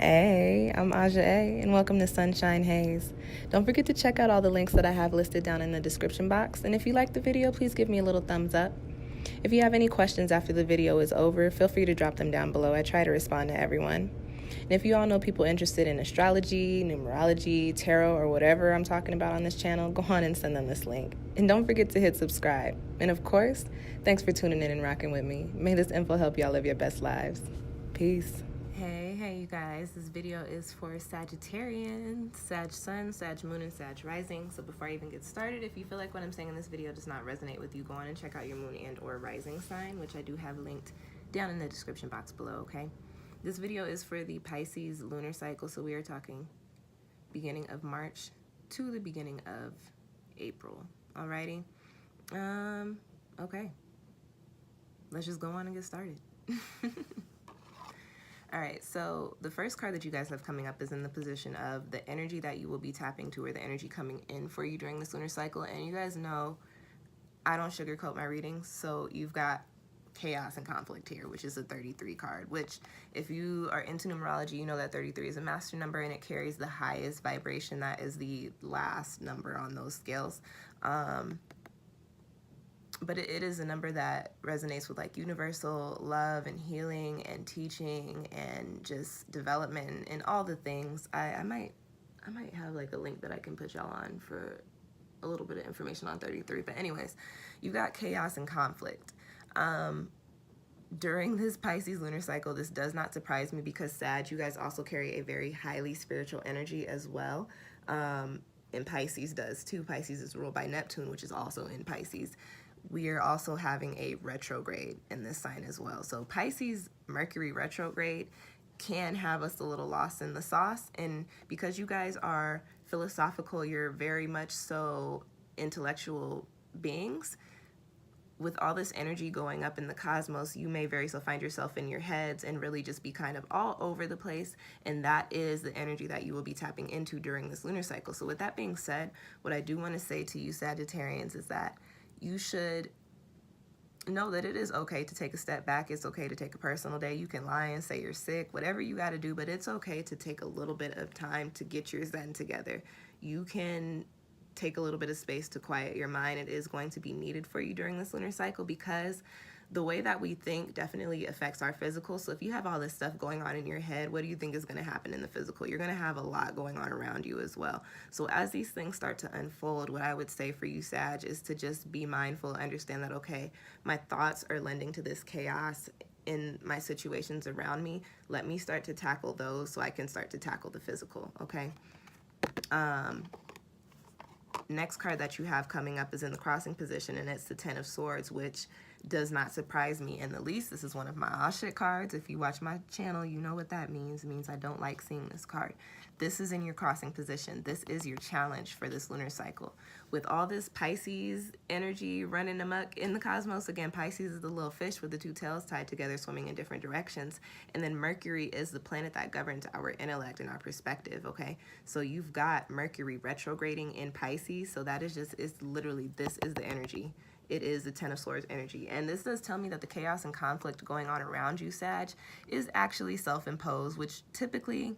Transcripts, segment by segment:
Hey, I'm Aja A, and welcome to Sunshine Haze. Don't forget to check out all the links that I have listed down in the description box, and if you like the video, please give me a little thumbs up. If you have any questions after the video is over, feel free to drop them down below. I try to respond to everyone. And if you all know people interested in astrology, numerology, tarot, or whatever I'm talking about on this channel, go on and send them this link. And don't forget to hit subscribe. And of course, thanks for tuning in and rocking with me. May this info help y'all live your best lives. Peace. Hey you guys, this video is for Sagittarians, Sag Sun, Sag Moon, and Sag Rising. So before I even get started, if you feel like what I'm saying in this video does not resonate with you, go on and check out your moon and or rising sign, which I do have linked down in the description box below, okay? This video is for the Pisces lunar cycle, so we are talking beginning of March to the beginning of April, alrighty? Okay, let's just go on and get started. All right, so the first card that you guys have coming up is in the position of the energy that you will be tapping to, or the energy coming in for you during this lunar cycle. And you guys know I don't sugarcoat my readings, so you've got chaos and conflict here, which is a 33 card, which if you are into numerology, you know that 33 is a master number and it carries the highest vibration. That is the last number on those scales. But it is a number that resonates with like universal love and healing and teaching and just development and all the things. I might have like a link that I can put y'all on for a little bit of information on 33. But anyways, you got chaos and conflict. During this Pisces lunar cycle, this does not surprise me because Sag, you guys also carry a very highly spiritual energy as well. And Pisces does too. Pisces is ruled by Neptune, which is also in Pisces. We are also having a retrograde in this sign as well. So Pisces Mercury retrograde can have us a little lost in the sauce. And because you guys are philosophical, you're very much so intellectual beings. With all this energy going up in the cosmos, you may very so find yourself in your heads and really just be kind of all over the place. And that is the energy that you will be tapping into during this lunar cycle. So with that being said, what I do want to say to you Sagittarians is that you should know that it is okay to take a step back. It's okay to take a personal day. You can lie and say you're sick, whatever you got to do, but it's okay to take a little bit of time to get your Zen together. You can take a little bit of space to quiet your mind. It is going to be needed for you during this lunar cycle because the way that we think definitely affects our physical. So if you have all this stuff going on in your head, what do you think is going to happen in the physical? You're going to have a lot going on around you as well. So as these things start to unfold, what I would say for you, Sag, is to just be mindful, understand that, okay, my thoughts are lending to this chaos in my situations around me. Let me start to tackle those so I can start to tackle the physical, okay? Next card that you have coming up is in the crossing position, and it's the Ten of Swords, which does not surprise me in the least. This is one of my all shit cards. If you watch my channel, you know what that means. It means I don't like seeing this card. This is in your crossing position. This is your challenge for this lunar cycle. With all this Pisces energy running amok in the cosmos, again, Pisces is the little fish with the two tails tied together swimming in different directions. And then Mercury is the planet that governs our intellect and our perspective, okay? So you've got Mercury retrograding in Pisces. So that is just, it's literally, this is the energy. It is the Ten of Swords energy. And this does tell me that the chaos and conflict going on around you, Sag, is actually self-imposed, which typically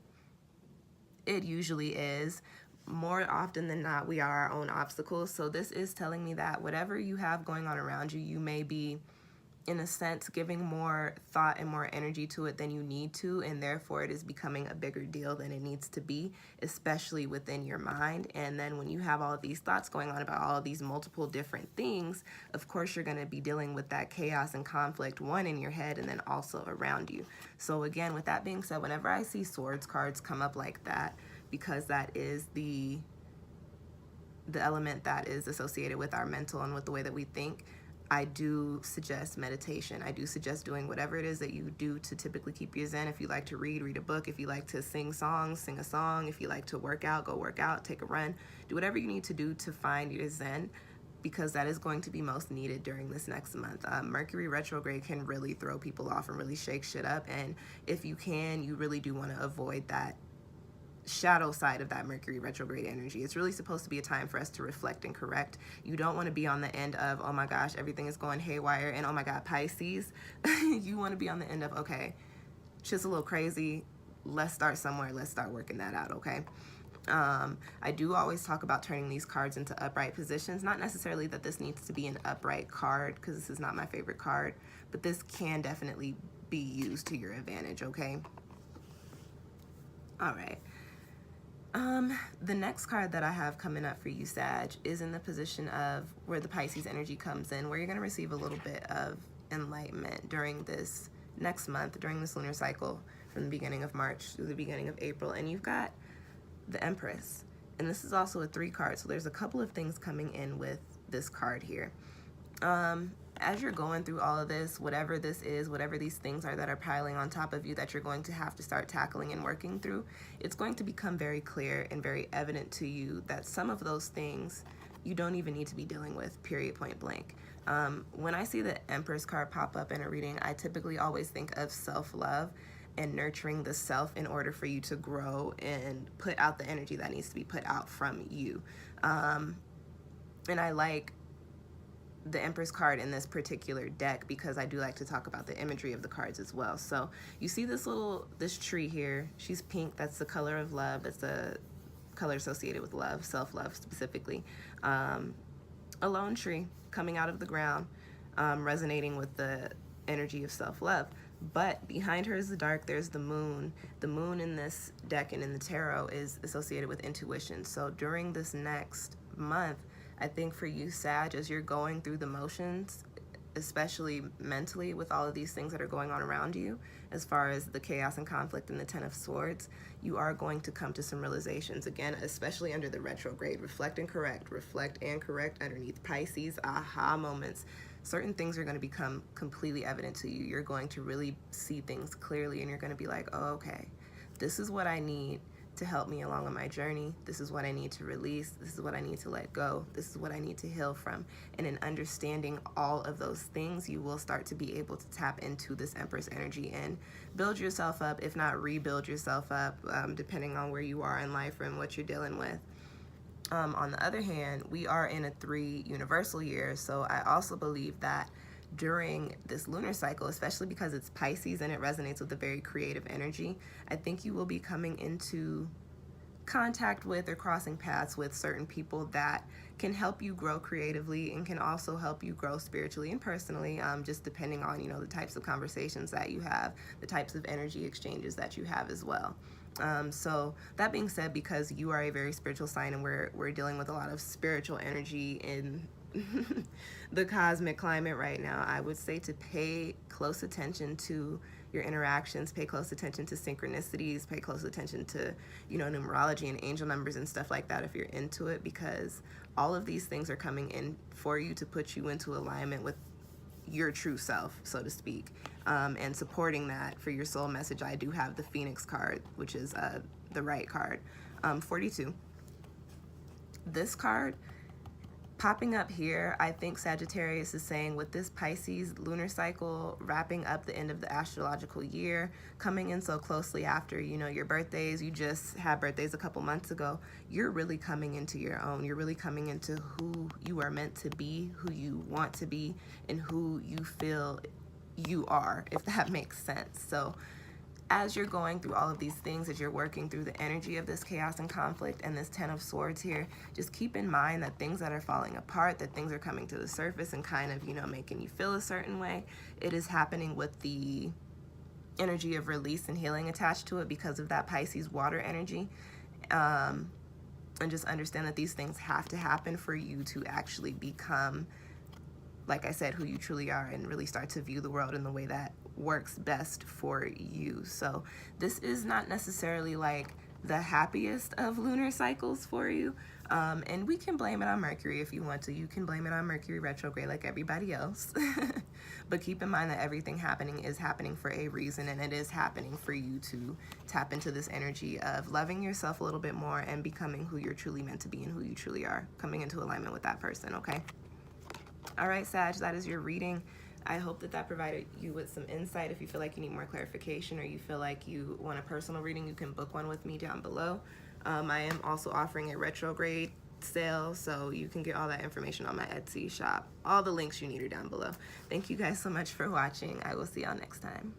it usually is. More often than not, we are our own obstacles. So this is telling me that whatever you have going on around you, you may be, in a sense, giving more thought and more energy to it than you need to, and therefore it is becoming a bigger deal than it needs to be, especially within your mind. And then when you have all of these thoughts going on about all of these multiple different things, of course you're going to be dealing with that chaos and conflict, one, in your head and then also around you. So again, with that being said, whenever I see swords cards come up like that, because that is the element that is associated with our mental and with the way that we think, I do suggest meditation. I do suggest doing whatever it is that you do to typically keep you zen. If you like to read, read a book. If you like to sing songs, sing a song. If you like to work out, go work out, take a run. Do whatever you need to do to find your zen, because that is going to be most needed during this next month. Mercury retrograde can really throw people off and really shake shit up. And if you can, you really do want to avoid that shadow side of that Mercury retrograde energy. It's really supposed to be a time for us to reflect and correct. You don't want to be on the end of, oh my gosh, everything is going haywire, and oh my God, Pisces. You want to be on the end of, okay, shit's a little crazy. let's start somewhere. Let's start working that out, okay? I do always talk about turning these cards into upright positions. Not necessarily that this needs to be an upright card, because this is not my favorite card, but this can definitely be used to your advantage, okay? All right. The next card that I have coming up for you, Sag, is in the position of where the Pisces energy comes in, where you're going to receive a little bit of enlightenment during this next month, during this lunar cycle, from the beginning of March to the beginning of April. And you've got the Empress, and this is also a 3 card, so there's a couple of things coming in with this card here. As you're going through all of this, whatever this is, whatever these things are that are piling on top of you that you're going to have to start tackling and working through, it's going to become very clear and very evident to you that some of those things you don't even need to be dealing with, period, point blank. When I see the Empress card pop up in a reading, I typically always think of self-love and nurturing the self in order for you to grow and put out the energy that needs to be put out from you. And I like the Empress card in this particular deck because I do like to talk about the imagery of the cards as well. So you see this tree here. She's pink. That's the color of love. That's the color associated with love, self-love specifically. A lone tree coming out of the ground, resonating with the energy of self-love. But behind her is the dark. There's the moon. The moon in this deck and in the tarot is associated with intuition. So during this next month, I think for you, Sag, as you're going through the motions, especially mentally with all of these things that are going on around you, as far as the chaos and conflict and the 10 of Swords, you are going to come to some realizations. Again, especially under the retrograde, reflect and correct underneath Pisces, aha moments. Certain things are going to become completely evident to you. You're going to really see things clearly, and you're going to be like, oh, okay, this is what I need to help me along on my journey. This is what I need to release. This is what I need to let go. This is what I need to heal from. And in understanding all of those things, you will start to be able to tap into this Empress energy and build yourself up, if not rebuild yourself up, depending on where you are in life and what you're dealing with. On the other hand, we are in a 3 universal year, so I also believe that during this lunar cycle, especially because it's Pisces and it resonates with a very creative energy, I think you will be coming into contact with or crossing paths with certain people that can help you grow creatively and can also help you grow spiritually and personally, just depending on, the types of conversations that you have, the types of energy exchanges that you have as well. So that being said, because you are a very spiritual sign and we're dealing with a lot of spiritual energy in the cosmic climate right now, I would say to pay close attention to your interactions, pay close attention to synchronicities, pay close attention to, numerology and angel numbers and stuff like that if you're into it, because all of these things are coming in for you to put you into alignment with your true self, so to speak. And supporting that for your soul message, I do have the Phoenix card, which is the right card. 42. This card popping up here, I think Sagittarius is saying with this Pisces lunar cycle wrapping up the end of the astrological year, coming in so closely after, your birthdays, you just had birthdays a couple months ago, you're really coming into your own. You're really coming into who you are meant to be, who you want to be, and who you feel you are, if that makes sense. So as you're going through all of these things, as you're working through the energy of this chaos and conflict and this 10 of Swords here, just keep in mind that things that are falling apart, that things are coming to the surface and kind of, making you feel a certain way, it is happening with the energy of release and healing attached to it because of that Pisces water energy. And just understand that these things have to happen for you to actually become, like I said, who you truly are and really start to view the world in the way that works best for you. So this is not necessarily like the happiest of lunar cycles for you. And we can blame it on Mercury if you want to. You can blame it on Mercury retrograde like everybody else. But keep in mind that everything happening is happening for a reason, and it is happening for you to tap into this energy of loving yourself a little bit more and becoming who you're truly meant to be and who you truly are, coming into alignment with that person, okay? All right, Sag, that is your reading. I hope that provided you with some insight. If you feel like you need more clarification or you feel like you want a personal reading, you can book one with me down below. I am also offering a retrograde sale, so you can get all that information on my Etsy shop. All the links you need are down below. Thank you guys so much for watching. I will see y'all next time.